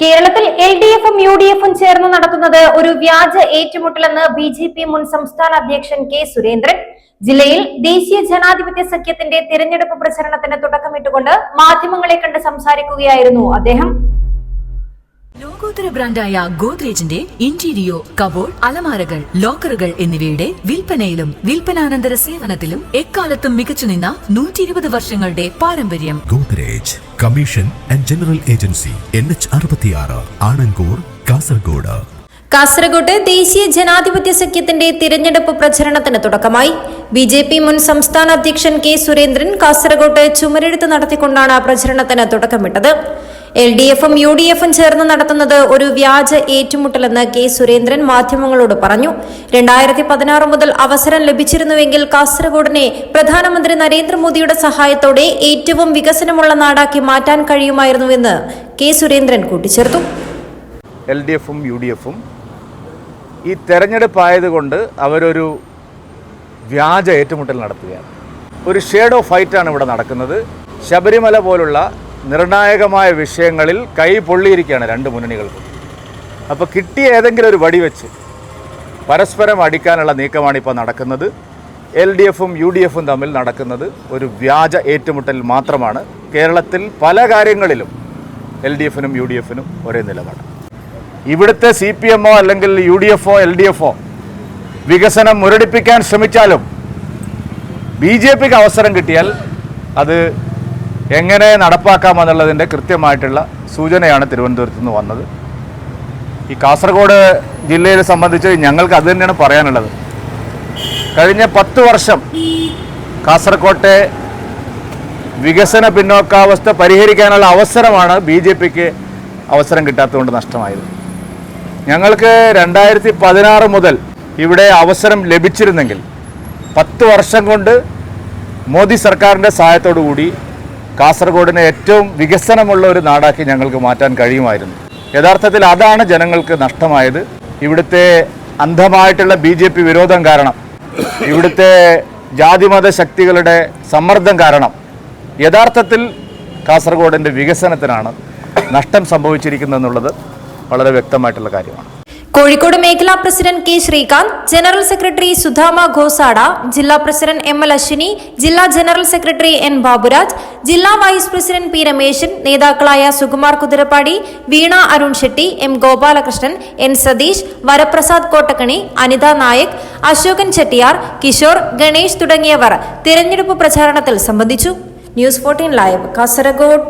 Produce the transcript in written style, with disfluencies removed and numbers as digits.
കേരളത്തിൽ LDF-ഉം UDF-ഉം ചേർന്ന് നടത്തുന്നത് ഒരു വ്യാജ ഏറ്റുമുട്ടലെന്ന് BJP മുൻ സംസ്ഥാന അധ്യക്ഷൻ കെ സുരേന്ദ്രൻ. ജില്ലയിൽ ദേശീയ ജനാധിപത്യ സഖ്യത്തിന്റെ തിരഞ്ഞെടുപ്പ് പ്രചരണത്തിന് തുടക്കമിട്ടുകൊണ്ട് മാധ്യമങ്ങളെ കണ്ട് സംസാരിക്കുകയായിരുന്നു അദ്ദേഹം. ലോകോത്തര ബ്രാൻഡായ ഗോദ്രേജിന്റെ ഇന്റീരിയോ, കബോർഡ്, അലമാരകൾ, ലോക്കറുകൾ എന്നിവയുടെ വിൽപ്പനയിലും വിൽപ്പനാനന്തര സേവനത്തിലും എക്കാലത്തും മികച്ചുനിന്ന 120 വർഷങ്ങളുടെ പാരമ്പര്യം. Godrej commission and general agency NH66 Anangoor, Kasaragod. Kasaragod ദേശീയ ജനാധിപത്യ സഖ്യത്തിന്റെ തിരഞ്ഞെടുപ്പ് പ്രചരണത്തിന് തുടക്കമായി. BJP മുൻ സംസ്ഥാന അധ്യക്ഷൻ കെ സുരേന്ദ്രൻ കാസർഗോഡ് ചുമരെഴുത്ത് നടത്തിക്കൊണ്ടാണ് പ്രചരണത്തിന് തുടക്കമിട്ടത്. LDF-ഉം UDF-ഉം ചേർന്ന് നടത്തുന്നത് ഒരു വ്യാജ ഏറ്റുമുട്ടലെന്ന് കെ സുരേന്ദ്രൻ മാധ്യമങ്ങളോട് പറഞ്ഞു. 2016 മുതൽ അവസരം ലഭിച്ചിരുന്നുവെങ്കിൽ കാസർഗോഡിനെ പ്രധാനമന്ത്രി നരേന്ദ്രമോദിയുടെ സഹായത്തോടെ ഏറ്റവും വികസനമുള്ള നാടാക്കി മാറ്റാൻ കഴിയുമായിരുന്നുവെന്ന് കെ സുരേന്ദ്രൻ കൂട്ടിച്ചേർത്തു. LDF-ഉം UDF-ഉം ഈ തെരഞ്ഞെടുപ്പായതുകൊണ്ട് അവരൊരു വ്യാജ ഏറ്റുമുട്ടൽ നടത്തുകയാണ്. ഒരു ഷേഡോ ഫൈറ്റാണ് ഇവിടെ നടക്കുന്നത്. ശബരിമല പോലുള്ള നിർണായകമായ വിഷയങ്ങളിൽ കൈ പൊള്ളിയിരിക്കുകയാണ് രണ്ട് മുന്നണികൾക്കും. അപ്പോൾ കിട്ടിയ ഏതെങ്കിലും ഒരു വടി വെച്ച് പരസ്പരം അടിക്കാനുള്ള നീക്കമാണ് ഇപ്പോൾ നടക്കുന്നത്. LDF-ഉം UDF-ഉം തമ്മിൽ നടക്കുന്നത് ഒരു വ്യാജ ഏറ്റുമുട്ടൽ മാത്രമാണ്. കേരളത്തിൽ പല കാര്യങ്ങളിലും LDF-നും UDF-നും ഒരേ നിലപാട്. ഇവിടുത്തെ CPM-ഓ അല്ലെങ്കിൽ UDF-ഓ LDF-ഓ വികസനം മുരടിപ്പിക്കാൻ ശ്രമിച്ചാലും BJPക്ക് അവസരം കിട്ടിയാൽ അത് എങ്ങനെ നടപ്പാക്കാമെന്നുള്ളതിൻ്റെ കൃത്യമായിട്ടുള്ള സൂചനയാണ് തിരുവനന്തപുരത്ത് നിന്ന് വന്നത്. ഈ കാസർഗോഡ് ജില്ലയെ സംബന്ധിച്ച് ഞങ്ങൾക്ക് അത് തന്നെയാണ് പറയാനുള്ളത്. കഴിഞ്ഞ 10 വർഷം കാസർഗോട്ടെ വികസന പിന്നോക്കാവസ്ഥ പരിഹരിക്കാനുള്ള അവസരമാണ് BJPക്ക് അവസരം കിട്ടാത്തതുകൊണ്ട് നഷ്ടമായത്. ഞങ്ങൾക്ക് 2016 മുതൽ ഇവിടെ അവസരം ലഭിച്ചിരുന്നെങ്കിൽ 10 വർഷം കൊണ്ട് മോദി സർക്കാരിൻ്റെ സഹായത്തോടു കൂടി കാസർഗോഡിനെ ഏറ്റവും വികസനമുള്ള ഒരു നാടാക്കി ഞങ്ങൾക്ക് മാറ്റാൻ കഴിയുമായിരുന്നു. യഥാർത്ഥത്തിൽ അതാണ് ജനങ്ങൾക്ക് നഷ്ടമായത്. ഇവിടുത്തെ അന്ധമായിട്ടുള്ള BJP വിരോധം കാരണം, ഇവിടുത്തെ ജാതിമത ശക്തികളുടെ സമ്മർദ്ദം കാരണം യഥാർത്ഥത്തിൽ കാസർഗോഡിൻ്റെ വികസനത്തിനാണ് നഷ്ടം സംഭവിച്ചിരിക്കുന്നതെന്നുള്ളത് വളരെ വ്യക്തമായിട്ടുള്ള കാര്യമാണ്. കോഴിക്കോട് മേഖലാ president K Srikanth, general secretary Sudhama Ghosada, ജില്ലാ പ്രസിഡന്റ് ML അശ്വിനി, ജില്ലാ ജനറൽ സെക്രട്ടറി N ബാബുരാജ്, ജില്ലാ വൈസ് പ്രസിഡന്റ് P രമേശൻ, നേതാക്കളായ സുകുമാർ കുതിരപ്പാടി, വീണ അരുൺ ഷെട്ടി, M ഗോപാലകൃഷ്ണൻ, N സതീഷ്, വരപ്രസാദ് കോട്ടക്കണി, അനിത നായക്, അശോകൻ ചെട്ടിയാർ, കിഷോർ, ഗണേഷ് തുടങ്ങിയവർ തിരഞ്ഞെടുപ്പ് പ്രചാരണത്തിൽ സംബന്ധിച്ചു. News 14 live Kasaragod.